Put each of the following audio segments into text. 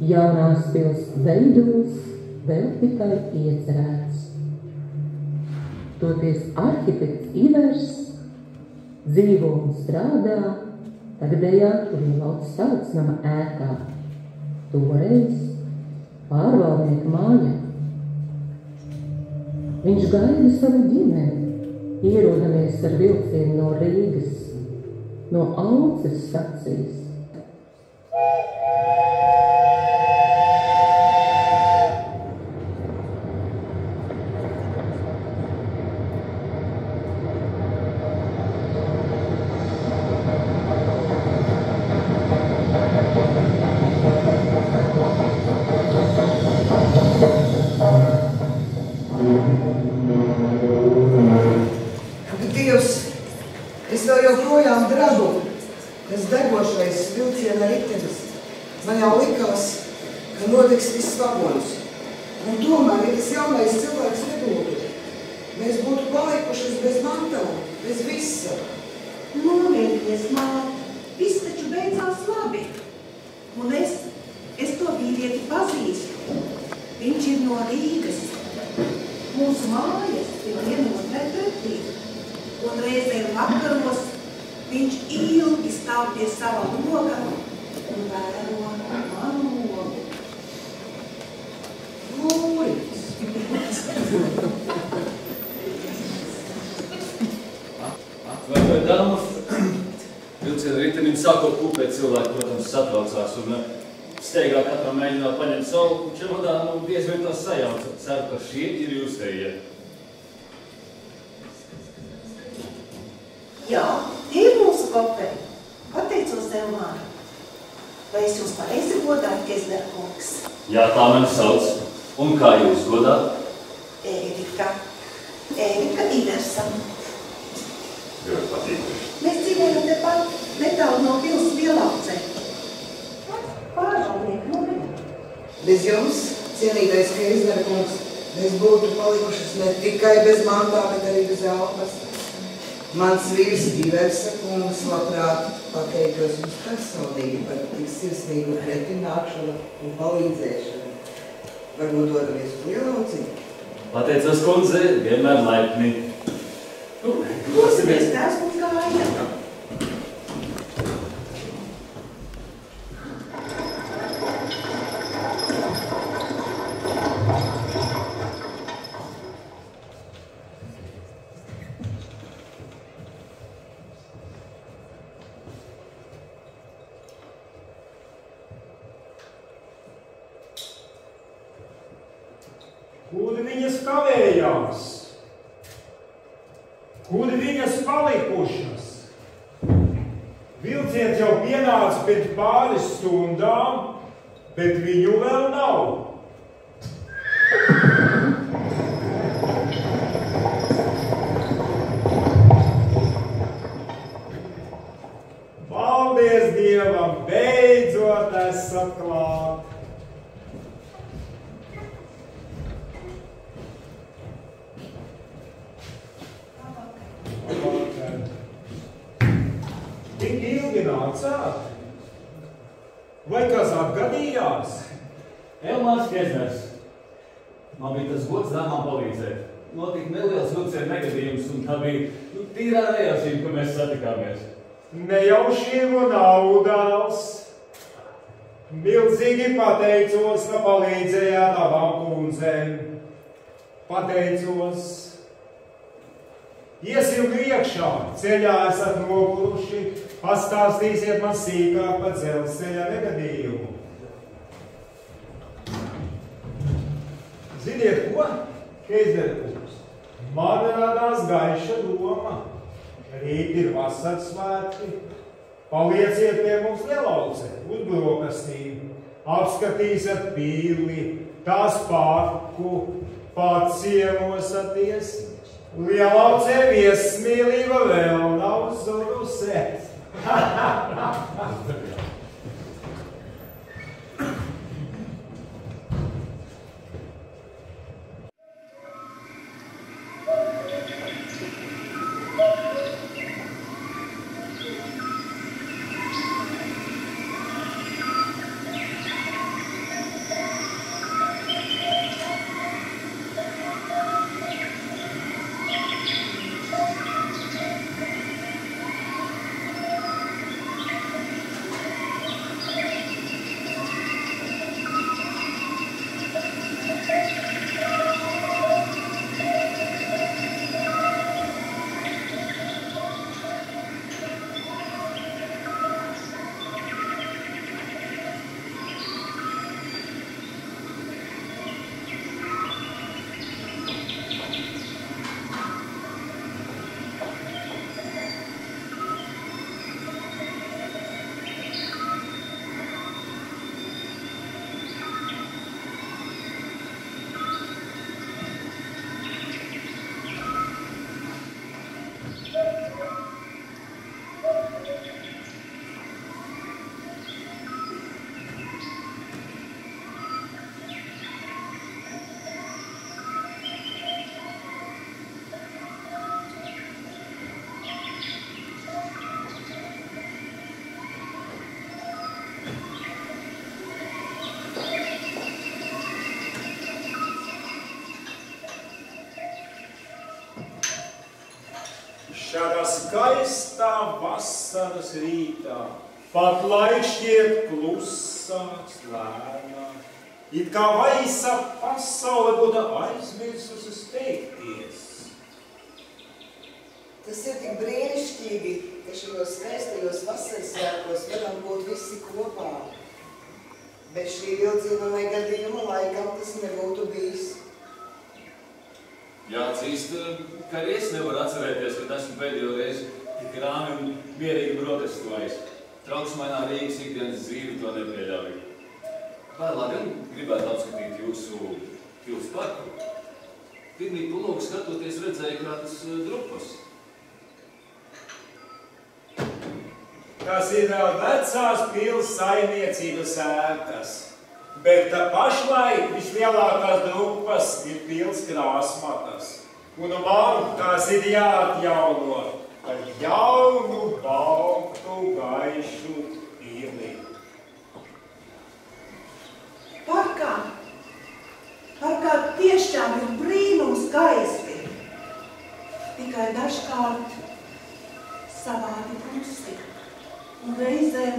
Jaunās pils veidos vēl tikai iecerēts. Toties arhitekts Ivers dzīvo un strādā tagadējā Lielauces tautsnama ēkā, toreiz pārvaldnieka mājā. Viņš gaida savu ģimeni, ierodamies ar vilcienu no Rīgas, no Auces stacijas. Es vēl joprojām drabu, tas degošais vilciena ritenis. Man jau likās, ka nodegs viss vagons. Un tomēr, ja tas jaunais cilvēks nebūtu, mēs būtu palikušas bez mantela, bez visa. Nomierinies, māte, viss taču beidzās labi. Un es to vīrieti pazīstu. Viņš ir no Rīgas. Mūsu mājas ir vienotrai pretī. Un reizēm vakaros viņš ilgi stāv pie sava loga un vēro manu logu. Lūrītis! Atvēlēja dāmas, vilciena ritenim sākot pūpēt cilvēki, protams, satraucās un steigā katram mēģināt paņemt savu čemodānu un bieži vien tās sajauca. Ceru, ka šie ir jūsējie. Jā, tie ir mūsu koperi. Pateicos tev, Māra. Vai es jūs pareizi godāju, Kezderkungs? Jā, tā mani sauc. Un kā jūs godāt? Ērika. Ērika Iversam. Ļoti patīk. Mēs dzīvojam tepat netālu no pils Lielaucē. Pārvaldnieku nometnē. Bez jums, cienītais Kezderkungs, mēs būtu palikušas ne tikai bez mantā, bet arī bez elpas. Mans vīrs Iversa kungs labprāt pateiktos jums personīgi par tik sirsnīgu pretinākšanu un palīdzēšanu. Varbūt dodamies uz Lielauci? Pateicos, kundze, vienmēr laipni. Dosimies, tās mums gāja. Kur viņas kavējās? Kur viņas palikušas? Vilciens jau pienāca pēc pāris stundām, bet viņu vēl nav. Paldies Dievam, beidzot esat klāt. Tik ilgi nācāt? Vai kas atgadījās? Elmārs Kezners. Man bija tas gods dāmām palīdzēt. Notika neliels vilciena negadījums, un tā bija tīrā nejaušība, ka mēs satikāmies. Nejaušību nav dēls. Milzīgi pateicos, ka palīdzējāt abām kundzēm. Pateicos. Iesim iekšā, ceļā esat noguruši, pastāstīsiet man sīkāk par dzelzceļa negadījumu. Ziniet ko, Kezderkungs? Man radās gaiša doma. Rīt ir vasaras svētki. Palieciet pie mums Lielaucē, uz brokastīm. Apskatīsiet pīli, tās parku, paciemosaties. Lielaucē viesmīlība vēl nav zudusē. Šādā skaistā vasaras rītā pat laiks šķiet klusāks, lēnāks. It kā vaisa pasaule būtu aizmirsusi steigties. Tas ir tik brīnišķīgi, ka šajos skaistajos vasaras svētkos varam būt visi kopā. Bet šī vilcienamai gadījuma laikam tas nebūtu bijis. Jāatzīst, ka arī es nevaru atcerēties, kad esmu pēdējo reizi tik rāmi un mierīgi protestojis. Trauksmainā Rīgas ikdienas dzīve to nepieļauj. Vēlāk gan gribētu apskatīt jūsu Pils parku. Pirmī pulūku skatoties redzēju kādas drupas. Tas ir vecās pils saimniecības ēkas, bet pašlaik vislielākās drupas ir pils krāsmatas. Un man tās ir jāatjauno ar jaunu, baltu, gaišu pili. Parkā tiešām ir brīnums skaisti. Tikai dažkārt savādi klusi. Un reizēm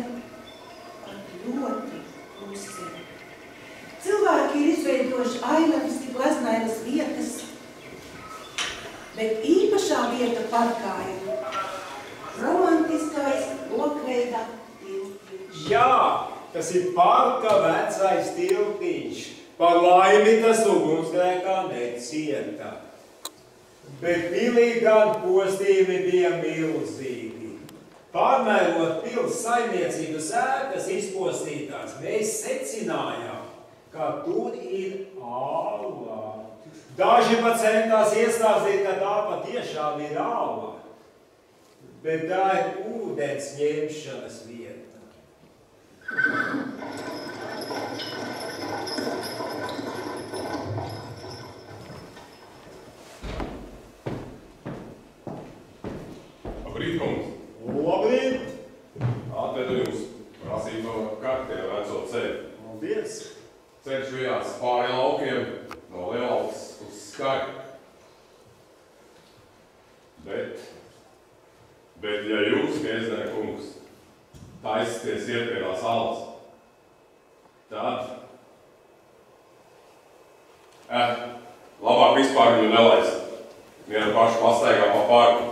ļoti klusi. Cilvēki ir izveidojuši ainavas tik glaznainas vietas, bet īpašā vieta parkā ir romantiskais lokveida tiltiņš. Jā, tas ir parka vecais tiltiņš. Par laimi tas ugunsgrēkā necieta. Bet pilī gan postījumi bija milzīgi. Pārmērot pils saimniecības ēkas izpostītās, mēs secinājām, ka tur ir ala. Daži pat centās iestāstīt, ka tā patiešām ir ala, bet tā ir ūdens ņemšanas vieta. Labrīt, kungs! Labrīt! Atvedu jums prasību kartē veco ceļu. Paldies! Ceļš vijās pāri laukiem no Lielvaldes uz Skari. Bet ja jūs, Kēzene kungs, taisties iet pie tās alas, tad labāk vispār viņu nelaist. Viena paša pastaigā pa parku.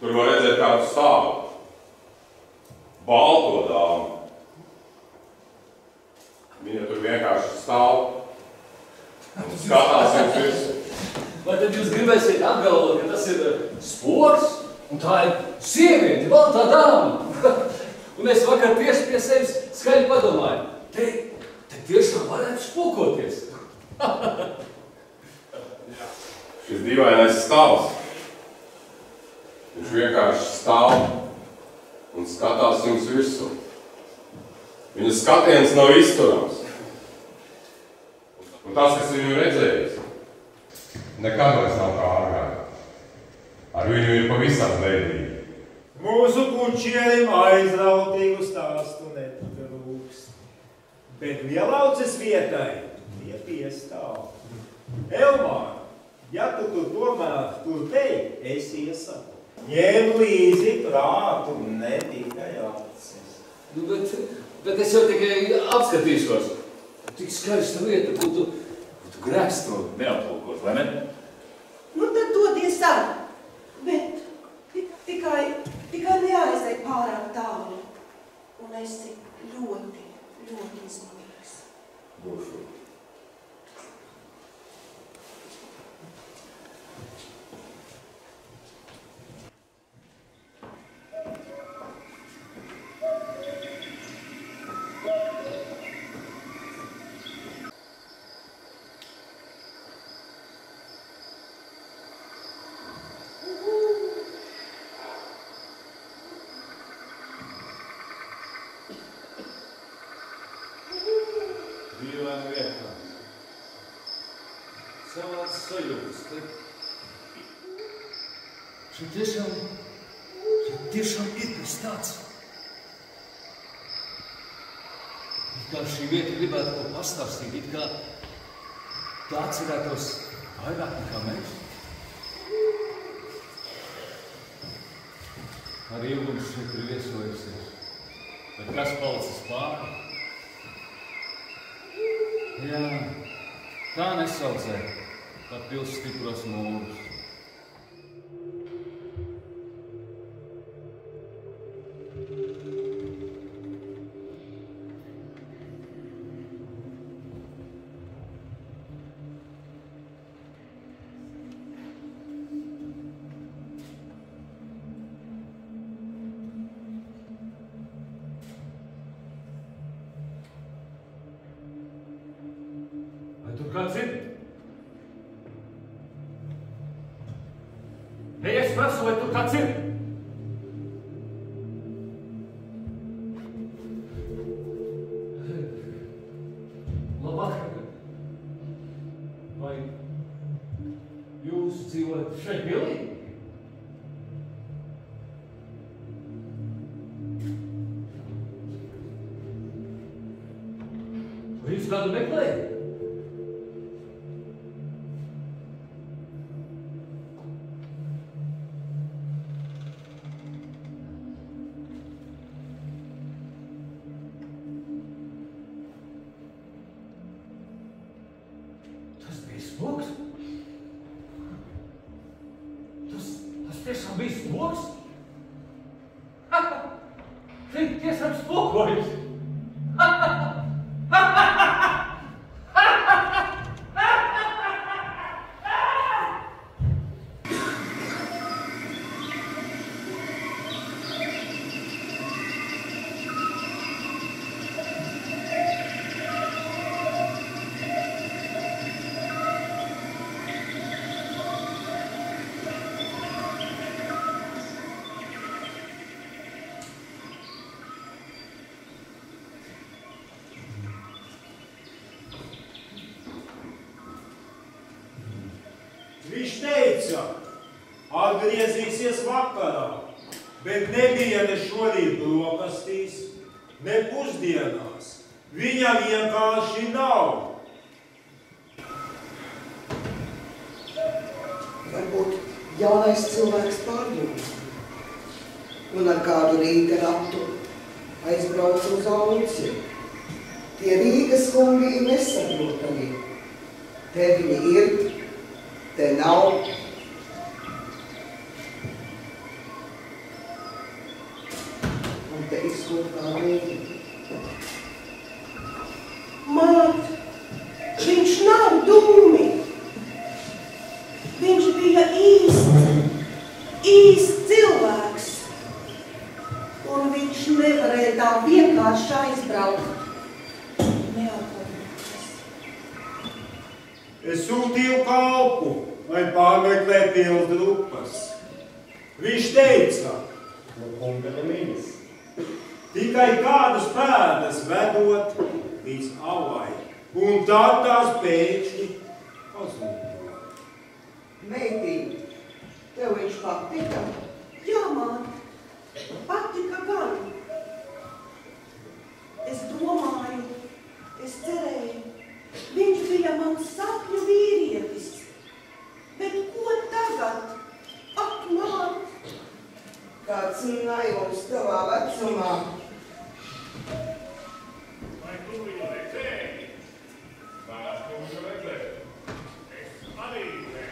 Tur var redzēt kādu stāvu. Balto dāmu. Viņa tur vienkārši stāv un skatās jums virsū. Vai tad jūs gribēsiet apgalvot, ka tas ir spoks un tā ir sieviete, baltā dāma? Un es vakar tieši pie sevis skaļi padomāju, te tiešām varētu spokoties. Šis dīvainais stāvs. Viņš vienkārši stāv un skatās jums virsū. Viņa skatiens nav izturams. Un tas, kas viņu redzējis, nekad vairs nav kā agrāk. Ar viņu ir pavisam veidīgi. Mūsu kučierim aizrautīgu stāstu netrūkst. Bet Lielauces vietai tie piestāv. Elmār, ja tu tomēr tur teji, es iesaku. Ņem līdzi prātu, ne tikai acis. Nu, bet es jau tikai apskatīšos. Tik skaista vieta, būtu grēks to neaplūkot, vai ne? Nu, tad dodies ar, bet tikai neaizej pārāk tālu. Un esi ļoti, ļoti izmanīgs. Būšu. Dīvaina vietā. Savāds sajūtas, te. Šeit tiešām ir kas tāds. It kā šī vieta gribētu ko pastāstīt, it kā tā atcerētos vairāk nekā mēs. Arī ilgums šeit ir viesojusies. Bet kas palicis pāri? Jā, tā nesaucē, tā pils stipros mūrus. Kāds ir? Ei, es prasu, vai tur kāds ir? Labvakar. Vai jūs dzīvojat šeit pilī? Vai jūs kādu meklējat? Spoks? Tas tiešām bija spoks? Šeit tiešām spokojas! Viņš teica, atgriezīsies vakarā, bet nebija ne šorīt brokastīs, ne pusdienās. Viņa vienkārši nav. Varbūt jaunais cilvēks pārdomā un ar kādu Rīga ratu aizbrauca uz Auci. Tie Rīgas kungi ir nesaprotami. Te viņi ir, te nav. Un te izkopā viņi. Māt, viņš nav dūmi. Viņš bija īsts cilvēks. Un viņš nevarēja tā vienkārši aizbraukt. Neatpakaļ. Es sūtīju kalpu, lai pārmeklē pils drupas. Viņš teica, no kunga nemīnas, tikai kādus pēdas vedot līdz avai, un tad tās pēkšņi pazūd. Meitīte, tev viņš patika? Jā, māt, patika gan. Es domāju, es cerēju, viņš bija mans sapņu vīrietis. Bet ko tagad? Ak, māt! Kāds naivums tavā vecumā. Vai tu viņu redzēji? Kāds tu viņu redzēji? Es arī nē.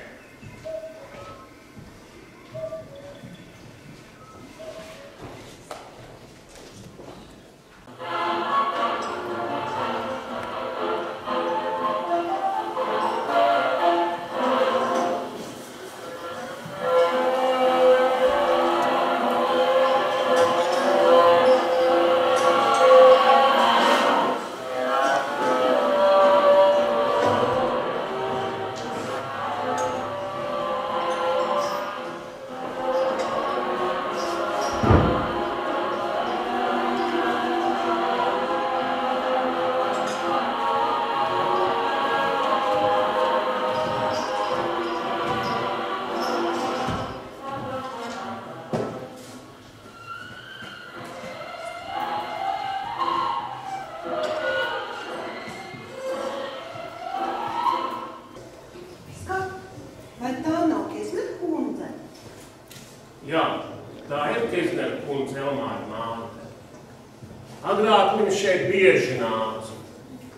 viņa šeit bieži nāca.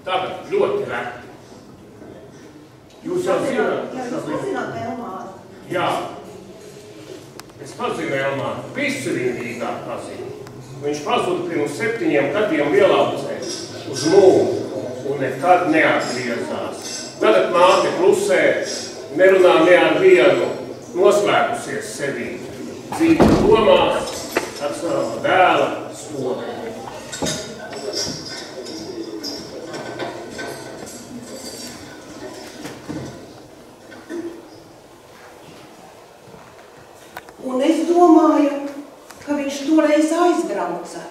Tagad ļoti reti. Jūs jau zināt? Jā, jūs pazināt Elmāru? Jā. Es pazinu Elmāru. Visi viņu Rīgā pazinu. Viņš pazuda pirms 7 gadiem Lielaucē uz mūžu un nekad neatgriezās. Tagad māte klusē, nerunā ne ar vienu, noslēpusies sevī. Dzīve domās ar savu dēla stopu. Un es domāju, ka viņš toreiz aizbrauca.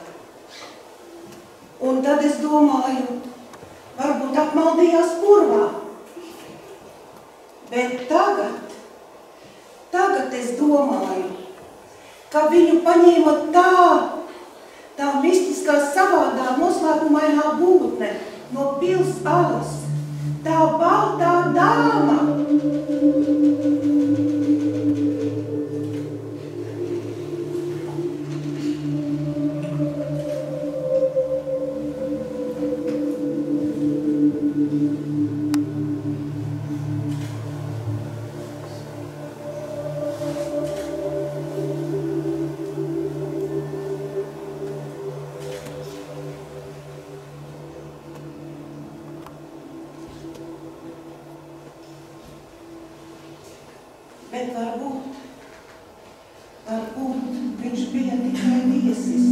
Un tad es domāju, varbūt apmaldījās purvā. Bet tagad es domāju, ka viņu paņēma tā mistiskā savādā noslēpumainā būtne no pils alas, tā baltā dāma. Bet varbūt viņš bija tikai viesis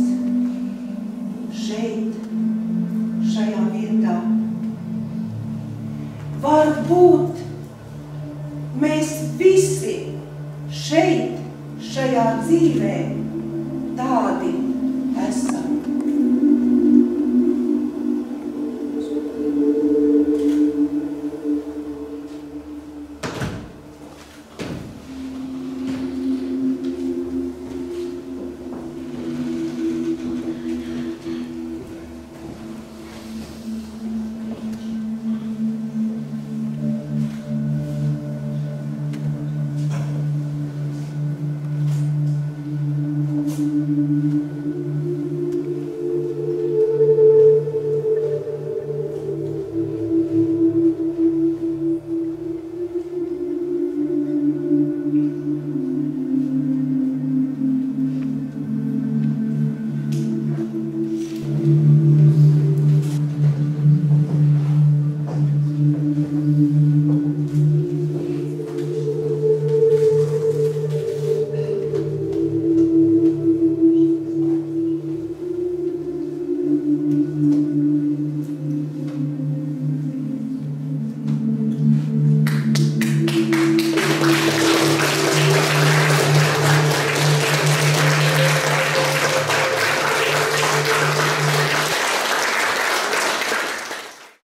šeit, šajā vietā. Varbūt